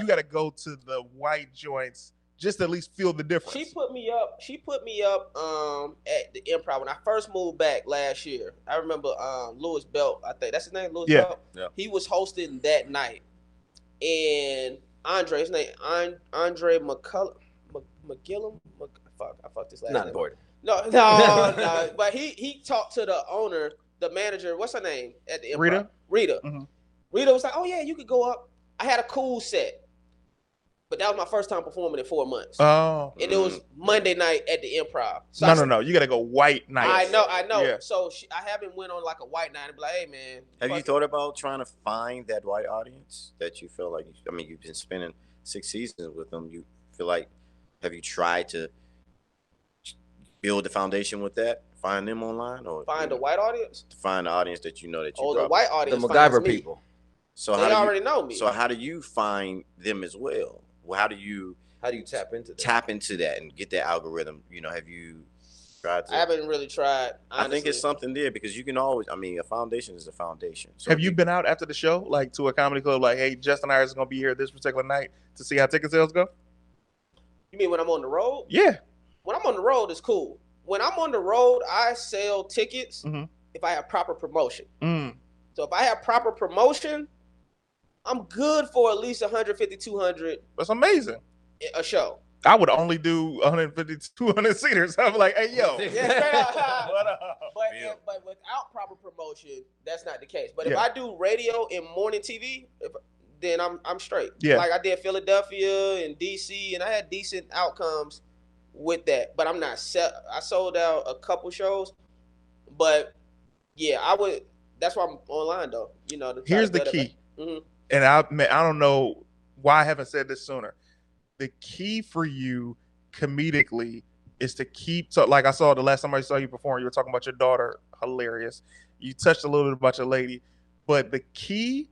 got to go to the white joints just to at least feel the difference. She put me up at the Improv when I first moved back last year. I remember Louis Belt, I think that's his name, Louis Belt. Yeah. He was hosting that night. And Andre, his name Andre McGillum. I fucked his last name. Not important. No. But he talked to the owner, the manager. What's her name at the Improv? Rita. Mm-hmm. Rita was like, "Oh yeah, you could go up." I had a cool set, but that was my first time performing in 4 months. Oh. And it was Monday night at the Improv. So no. You got to go white night. I know. Yeah. So I haven't went on like a white night and be like, "Hey man." Have you thought about trying to find that white audience that you feel like? I mean, you've been spending 6 seasons with them. You feel like, have you tried to build the foundation with that? Find them online, or find a white audience? To find the audience that you know that you. Oh, the white audience. The MacGyver people. So they already know me. So how do you find them as well? How do you tap into that? Tap into that and get that algorithm? You know, have you tried to? I haven't really tried. Honestly. I think it's something there because you can always. I mean, a foundation is a foundation. So have you been out after the show, like to a comedy club, like, hey, Justin Ayers is gonna be here this particular night to see how ticket sales go? You mean when I'm on the road? Yeah. When I'm on the road, it's cool. When I'm on the road, I sell tickets if I have proper promotion. So if I have proper promotion, I'm good for at least 150, 200. That's amazing. A show. I would only do 150, 200 seaters. I'm like, hey, yo. But without proper promotion, that's not the case. But if I do radio and morning TV, then I'm straight. Yeah. Like I did Philadelphia and DC, and I had decent outcomes with that. But I'm not set. I sold out a couple shows. But yeah, I would. That's why I'm online though. You know. Here's the key. And I don't know why I haven't said this sooner. The key for you comedically is to keep, so like I saw the last time I saw you perform, you were talking about your daughter, hilarious. You touched a little bit about your lady, but the key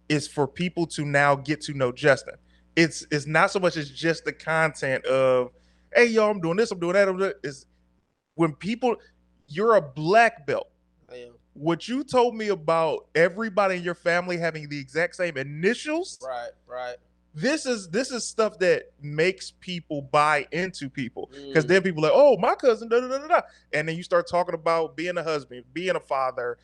is for people to now get to know Justin. It's not so much as just the content of, hey, yo, I'm doing this, I'm doing that. It's when people, you're a black belt. I am. What you told me about everybody in your family having the exact same initials. Right. This is stuff that makes people buy into people. Because then people are like, oh, my cousin, da, da, da, da. And then you start talking about being a husband, being a father,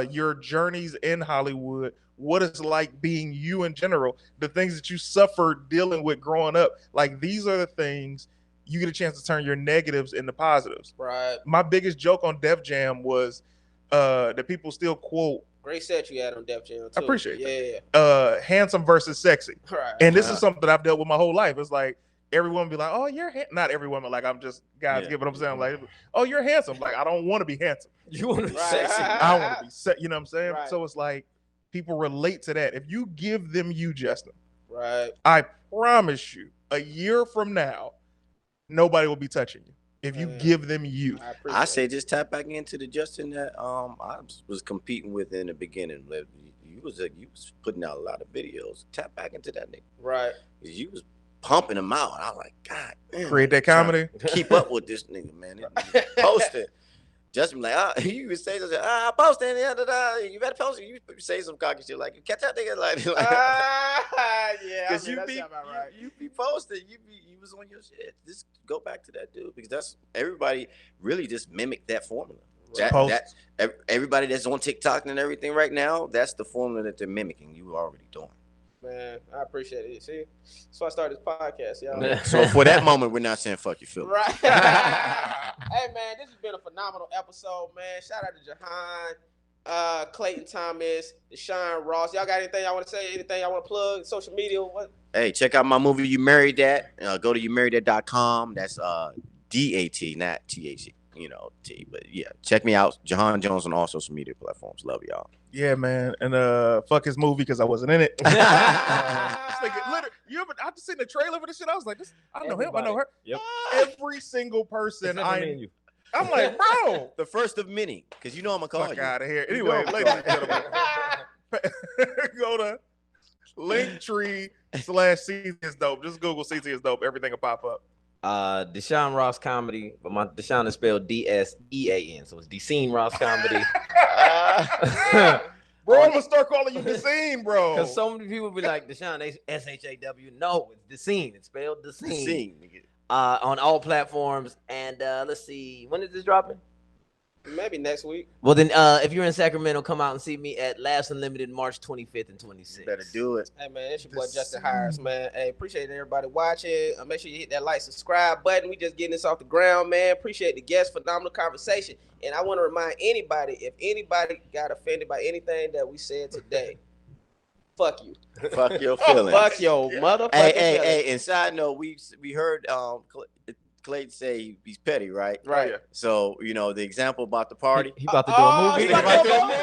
your journeys in Hollywood, what it's like being you in general, the things that you suffered dealing with growing up. Like, these are the things you get a chance to turn your negatives into positives. Right. My biggest joke on Def Jam was that people still quote. Great set you had on Def Jam too. I appreciate that. Handsome versus sexy. Right. And this is something that I've dealt with my whole life. It's like every woman be like, oh, you're not every woman. Like, I'm just guys get what I'm saying. Like, oh, you're handsome. Like, I don't want to be handsome. You want to be sexy. I want to be sexy. You know what I'm saying? Right. So it's like people relate to that. If you give them you, Justin, right? I promise you, a year from now, nobody will be touching you. If you give them you. I say just tap back into the Justin that I was competing with in the beginning. You was putting out a lot of videos. Tap back into that nigga. Right. You was pumping them out. I was like, God damn. Create that comedy. Keep up with this nigga, man. Post it. Justin like, you would say something, post it. You better post it. You say some cocky shit like, catch that nigga like yeah. Because you be posting. You was on your shit. Just go back to that dude because that's everybody really just mimic that formula. That everybody that's on TikTok and everything right now, that's the formula that they're mimicking. You were already doing. Man, I appreciate it. See, so I started this podcast, y'all. So for that moment, we're not saying fuck you, Phil. Right. Hey, man, this has been a phenomenal episode, man. Shout out to Juhahn, Clayton Thomas, Deshaun Ross. Y'all got anything y'all want to say? Anything y'all want to plug? Social media? What? Hey, check out my movie, You Married That. Go to youmarriedthat.com. That's DAT, not THC. T. But yeah, check me out. Juhahn Jones on all social media platforms. Love y'all. Yeah, man. And fuck his movie because I wasn't in it. I just seen the trailer for this shit. I was like, I know him, I know her. Yep. Every single person I'm like, bro. The first of many. Because I'm going to call you. Fuck out of here. Anyway, ladies and gentlemen, go to Linktree/CT is dope. Just Google CT is dope. Everything will pop up. Deshaun Ross Comedy, but my Deshaun is spelled DSEAN, so it's Deshaun Ross Comedy. Bro, I'm gonna start calling you the scene, bro. Because so many people be like, Deshaun, they SHAW. No, it's the scene. It's spelled the scene. On all platforms. And let's see, when is this dropping? Maybe next week. Well, then, if you're in Sacramento, come out and see me at Laughs Unlimited, March 25th and 26th. Better do it. Hey, man, it's your boy Justin Hires, man. Hey, appreciate everybody watching. Make sure you hit that like, subscribe button. We just getting this off the ground, man. Appreciate the guests, phenomenal conversation. And I want to remind anybody, if anybody got offended by anything that we said today, fuck you. Fuck your feelings. Fuck your motherfucking Hey, and side note, we heard Clayton say he's petty, right? Right. So, you know, the example about the party. He about to do a movie. He about to do a movie.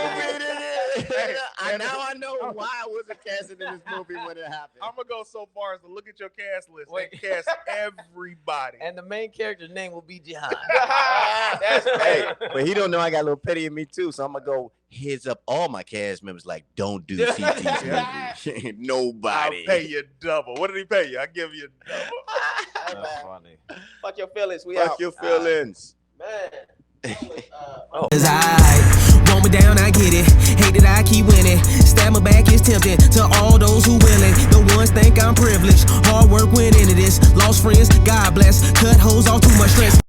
Now I know why I wasn't casted in this movie when it happened. I'm gonna go so far as to look at your cast list and cast everybody. And the main character's name will be Juhahn. Hey, but he don't know I got a little petty in me too, so I'm gonna go heads up all my cast members like, don't do CT's movie. Nobody. I'll pay you double. What did he pay you? I give you double. That's funny. Fuck your feelings. We Fuck out. your feelings. Man. Want me down, I get it. Hate that I keep winning. Stab my back is tempting to all those who willing. The ones think I'm privileged. Hard work went into this. Lost friends, God bless. Cut hoes off too much stress.